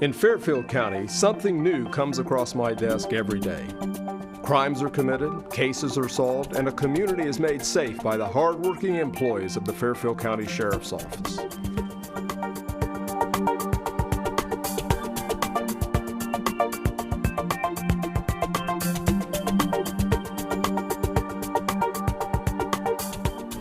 In Fairfield County, something new comes across my desk every day. Crimes are committed, cases are solved, and a community is made safe by the hardworking employees of the Fairfield County Sheriff's Office.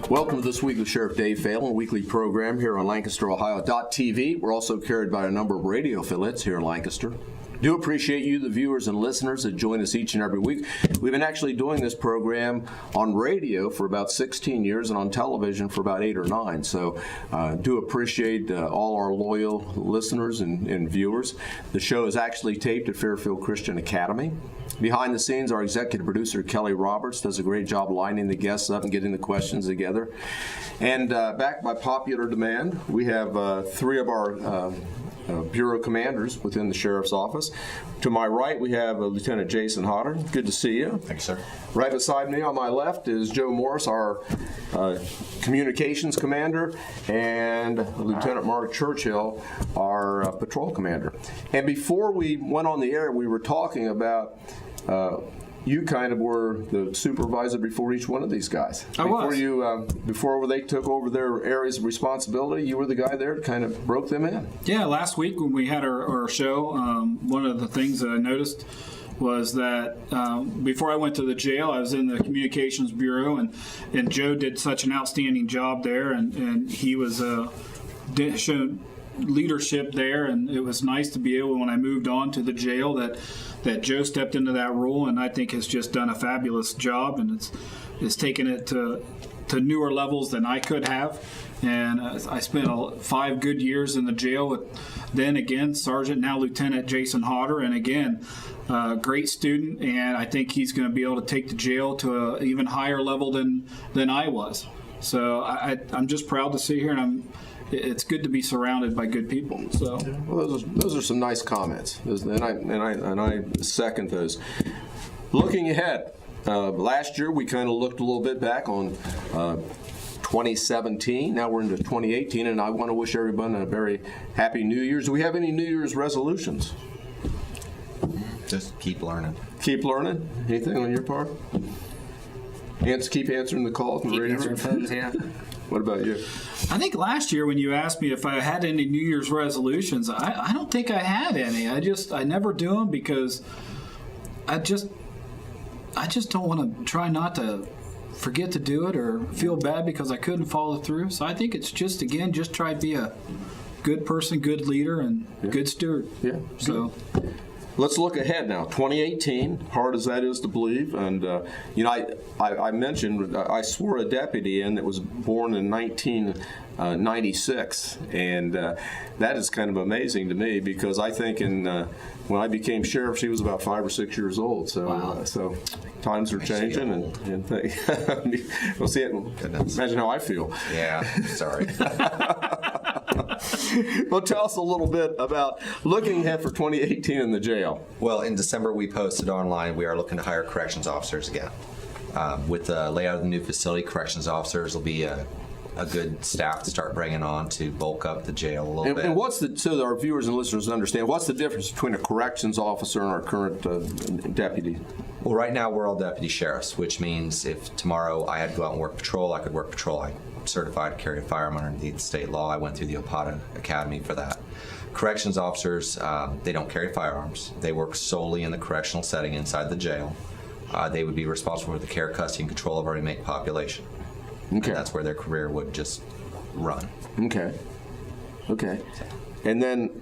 Welcome to this week of Sheriff Dave Phelan, a weekly program here on LancasterOhio.tv. We're also carried by a number of radio affiliates here in Lancaster. Do appreciate you, the viewers and listeners that join us each and every week. We've been actually doing this program on radio for about 16 years and on television for about 8 or 9. So do appreciate all our loyal listeners and viewers. The show is actually taped at Fairfield Christian Academy. Behind the scenes, our executive producer, Kelly Roberts, does a great job lining the guests up and getting the questions together. And back by popular demand, we have 3 of our bureau commanders within the Sheriff's Office. To my right, we have Lieutenant Jason Hodder. Good to see you. Thanks, sir. Right beside me on my left is Joe Morris, our communications commander, and Lieutenant Mark Churchill, our patrol commander. And before we went on the air, we were talking about you kind of were the supervisor before each one of these guys. Before they took over their areas of responsibility, you were the guy there that kind of broke them in. Yeah, last week when we had our show, one of the things that I noticed was that before I went to the jail, I was in the communications bureau, and Joe did such an outstanding job there, and he was showed leadership there, and it was nice to be able, when I moved on to the jail, that Joe stepped into that role, and I think has just done a fabulous job, and it's taken it to newer levels than I could have. And I spent 5 good years in the jail with, then again, Sergeant, now Lieutenant Jason Hodder, and again, great student, and I think he's going to be able to take the jail to an even higher level than I was. So I'm just proud to sit here, and it's good to be surrounded by good people. So, well, those are some nice comments, and I second those. Looking ahead, last year we kind of looked a little bit back on 2017. Now we're into 2018, and I want to wish everyone a very happy New Year's. Do we have any New Year's resolutions? Just keep learning. Keep learning. Anything on your part? Keep answering the calls. Keep answering phones, yeah. What about you? I think last year when you asked me if I had any New Year's resolutions, I don't think I had any. I never do them because I just don't want to try not to forget to do it or feel bad because I couldn't follow through. So I think it's just try to be a good person, good leader, and good steward. Yeah. So. Good. Let's look ahead now. 2018, hard as that is to believe, and I mentioned I swore a deputy in that was born in 1996, and that is kind of amazing to me because I think when I became sheriff, she was about 5 or 6 years old. So, wow. So times are changing, and we'll see it. Imagine how I feel. Yeah, sorry. Well, tell us a little bit about looking ahead for 2018 in the jail. Well, in December, we posted online, we are looking to hire corrections officers again. With the layout of the new facility, corrections officers will be a good staff to start bringing on to bulk up the jail a little bit. And so that our viewers and listeners understand, what's the difference between a corrections officer and our current deputy? Well, right now, we're all deputy sheriffs, which means if tomorrow I had to go out and work patrol, I could work patrol. I'm certified to carry a firearm underneath state law. I went through the OPATA Academy for that. Corrections officers, they don't carry firearms. They work solely in the correctional setting inside the jail. They would be responsible for the care, custody, and control of our inmate population. Okay. And that's where their career would just run. Okay. And then,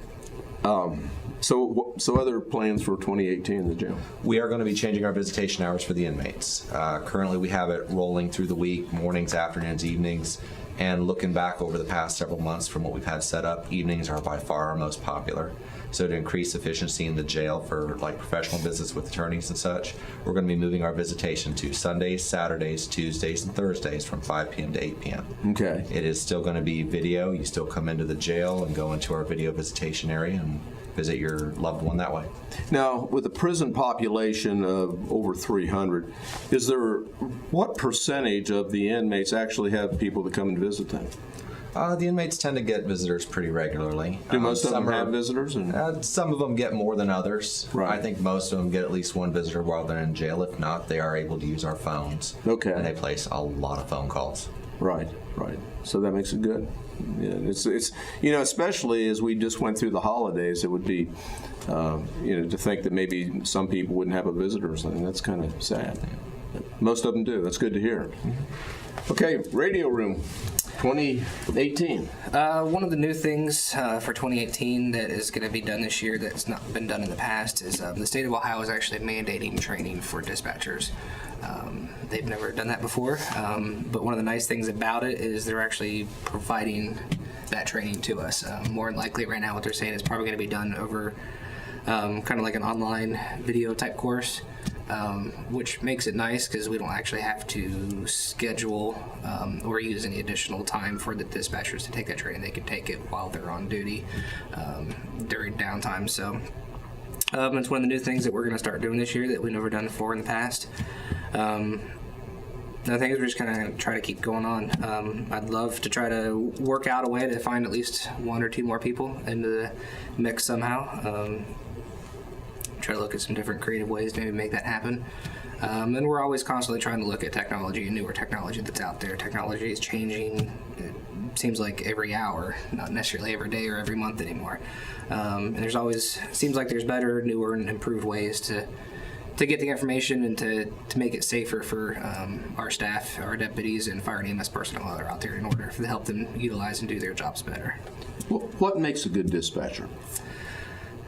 so other plans for 2018 in the jail? We are going to be changing our visitation hours for the inmates. Currently, we have it rolling through the week, mornings, afternoons, evenings. And looking back over the past several months from what we've had set up, evenings are by far our most popular. So to increase efficiency in the jail for like professional visits with attorneys and such, we're going to be moving our visitation to Sundays, Saturdays, Tuesdays, and Thursdays from 5 p.m. to 8 p.m. Okay. It is still going to be video. You still come into the jail and go into our video visitation area and visit your loved one that way. Now, with a prison population of over 300, what percentage of the inmates actually have people that come and visit them? The inmates tend to get visitors pretty regularly. Do most of them have visitors? Some of them get more than others. Right. I think most of them get at least one visitor while they're in jail. If not, they are able to use our phones. Okay. And they place a lot of phone calls. Right. So that makes it good. Yeah, it's especially as we just went through the holidays, it would be, to think that maybe some people wouldn't have a visitor or something. That's kind of sad. Most of them do. That's good to hear. Okay, Radio Room 2018. One of the new things for 2018 that is going to be done this year that's not been done in the past is the state of Ohio is actually mandating training for dispatchers. They've never done that before, but one of the nice things about it is they're actually providing that training to us. More than likely right now what they're saying is probably going to be done over kind of like an online video type course. Which makes it nice because we don't actually have to schedule or use any additional time for the dispatchers to take that training. They can take it while they're on duty during downtime. So it's one of the new things that we're going to start doing this year that we've never done before in the past. I think we're just going to try to keep going on. I'd love to try to work out a way to find at least one or two more people into the mix somehow. Try to look at some different creative ways to maybe make that happen. And we're always constantly trying to look at technology and newer technology that's out there. Technology is changing, it seems like every hour, not necessarily every day or every month anymore. And there's always, seems like there's better, newer, and improved ways to get the information and to make it safer for our staff, our deputies, and fire and EMS personnel that are out there in order to help them utilize and do their jobs better. What makes a good dispatcher?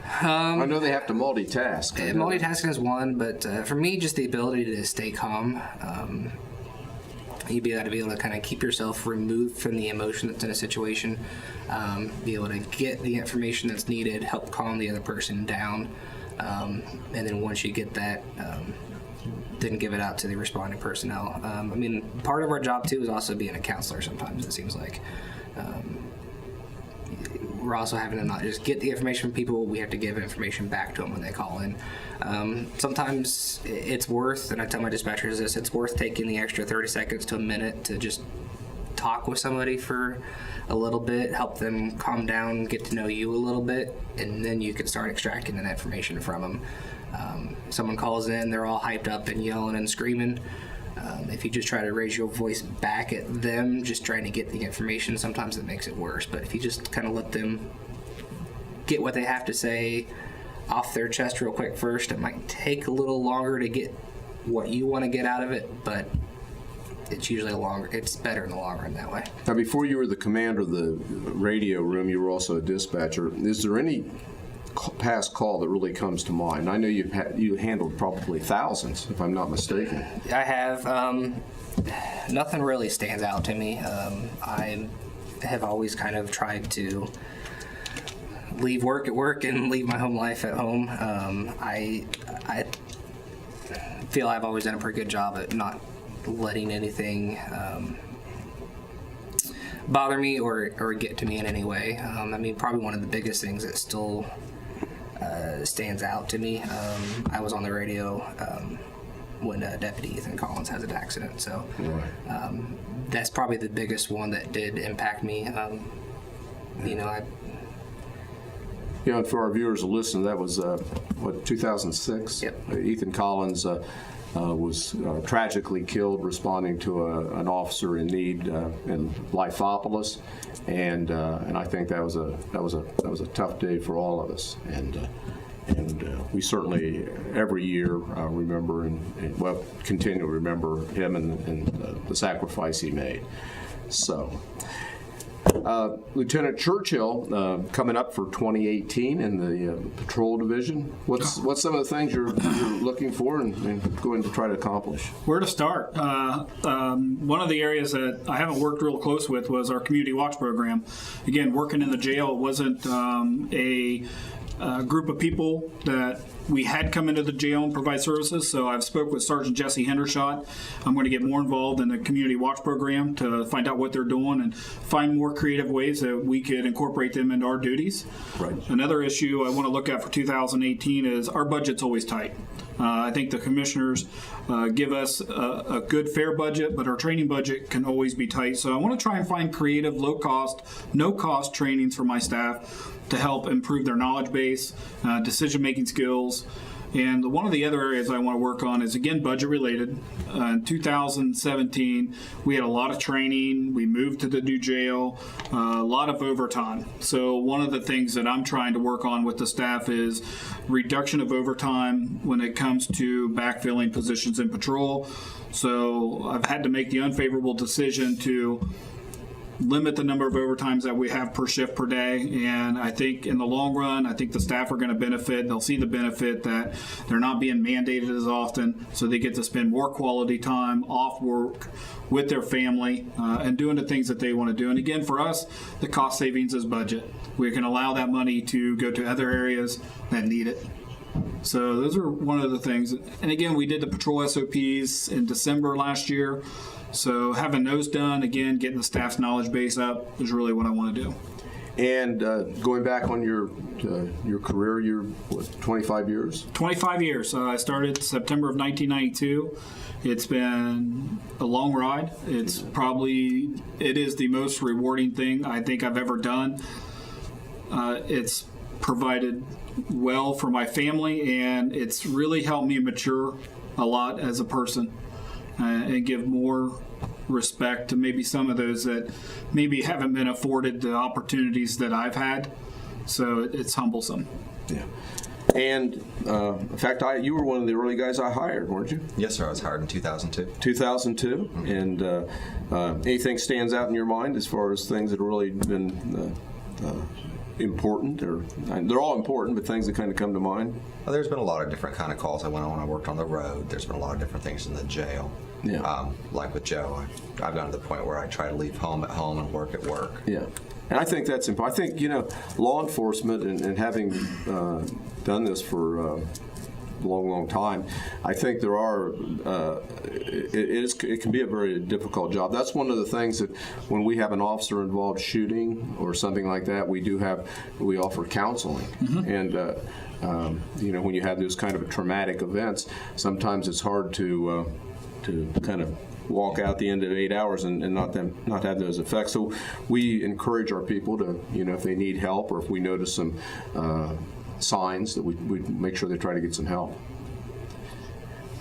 I know they have to multitask. Multitasking is one, but for me, just the ability to stay calm. You'd be able to kind of keep yourself removed from the emotion that's in a situation, be able to get the information that's needed, help calm the other person down, and then once you get that, then give it out to the responding personnel. Part of our job too is also being a counselor sometimes, it seems like. We're also having to not just get the information from people, we have to give information back to them when they call in. Sometimes it's worth, and I tell my dispatchers this, it's worth taking the extra 30 seconds to a minute to just talk with somebody for a little bit, help them calm down, get to know you a little bit, and then you can start extracting that information from them. Someone calls in, they're all hyped up and yelling and screaming. If you just try to raise your voice back at them, just trying to get the information, sometimes it makes it worse. But if you just kind of let them get what they have to say off their chest real quick first, it might take a little longer to get what you want to get out of it, but it's usually it's better in the long run that way. Now, before you were the commander of the radio room, you were also a dispatcher. Is there any past call that really comes to mind? I know you handled probably thousands, if I'm not mistaken. I have. Nothing really stands out to me. I have always kind of tried to leave work at work and leave my home life at home. I feel I've always done a pretty good job at not letting anything bother me or get to me in any way. Probably one of the biggest things that still stands out to me. I was on the radio when Deputy Ethan Collins has an accident, so that's probably the biggest one that did impact me. And for our viewers to listen, that was 2006. Yep. Ethan Collins was tragically killed responding to an officer in need in Lyphopolis, and I think that was a tough day for all of us, and we certainly every year remember and continue to remember him and the sacrifice he made. So. Lieutenant Churchill, coming up for 2018 in the patrol division. What's some of the things you're looking for and going to try to accomplish? Where to start? One of the areas that I haven't worked real close with was our community watch program. Again, working in the jail wasn't a group of people that we had come into the jail and provide services. So I've spoke with Sergeant Jesse Hendershot. I'm going to get more involved in the community watch program to find out what they're doing and find more creative ways that we could incorporate them into our duties. Right. Another issue I want to look at for 2018 is our budget's always tight. I think the commissioners give us a good, fair budget, but our training budget can always be tight. So I want to try and find creative, low-cost, no-cost trainings for my staff to help improve their knowledge base, decision-making skills. And one of the other areas I want to work on is, again, budget-related. In 2017, we had a lot of training. We moved to the new jail, a lot of overtime. So one of the things that I'm trying to work on with the staff is reduction of overtime when it comes to backfilling positions in patrol. So I've had to make the unfavorable decision to limit the number of overtimes that we have per shift per day, and I think in the long run, I think the staff are going to benefit. They'll see the benefit that they're not being mandated as often, so they get to spend more quality time off work with their family and doing the things that they want to do. And again, for us, the cost savings is budget. We can allow that money to go to other areas that need it. So those are one of the things. And again, we did the patrol SOPs in December last year. So having those done, again, getting the staff's knowledge base up is really what I want to do. And going back on your career, you're what, 25 years? 25 years. I started September of 1992. It's been a long ride. It is the most rewarding thing I think I've ever done. It's provided well for my family, and it's really helped me mature a lot as a person and give more respect to maybe some of those that maybe haven't been afforded the opportunities that I've had. So it's humblesome. Yeah. And in fact, you were one of the early guys I hired, weren't you? Yes, sir. I was hired in 2002. 2002. Mm-hmm. And anything stands out in your mind as far as things that have really been important, or they're all important, but things that kind of come to mind? Well, there's been a lot of different kind of calls I went on. I worked on the road. There's been a lot of different things in the jail. Yeah. Like with Joe, I've gotten to the point where I try to leave home at home and work at work. Yeah. And I think that's important. I think, law enforcement and having done this for a long time, I think there are, it can be a very difficult job. That's one of the things that when we have an officer involved shooting or something like that, we offer counseling. Mm-hmm. And, when you have those kind of traumatic events, sometimes it's hard to kind of walk out the end of 8 hours and not have those effects. So we encourage our people to, if they need help or if we notice some signs, that we make sure they try to get some help.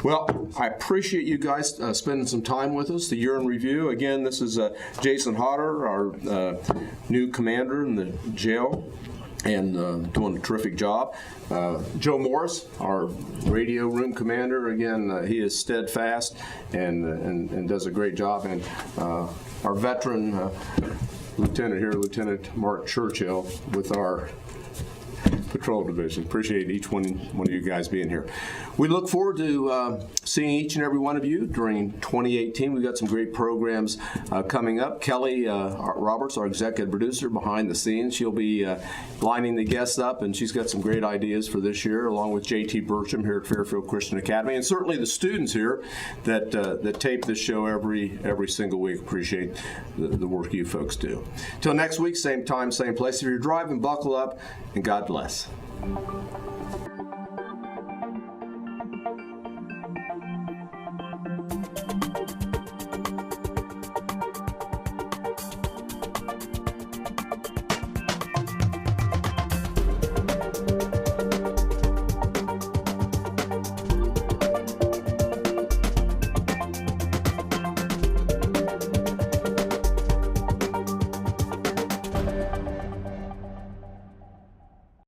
Well, I appreciate you guys spending some time with us. The year in review. Again, this is Jason Hodder, our new commander in the jail, and doing a terrific job. Joe Morris, our radio room commander, again, he is steadfast and does a great job. And our veteran lieutenant here, Lieutenant Mark Churchill, with our patrol division. Appreciate each one of you guys being here. We look forward to seeing each and every one of you during 2018. We've got some great programs coming up. Kelly Roberts, our executive producer behind the scenes, she'll be lining the guests up, and she's got some great ideas for this year, along with JT Burcham here at Fairfield Christian Academy, and certainly the students here that tape this show every single week. Appreciate the work you folks do. Till next week, same time, same place. If you're driving, buckle up, and God bless.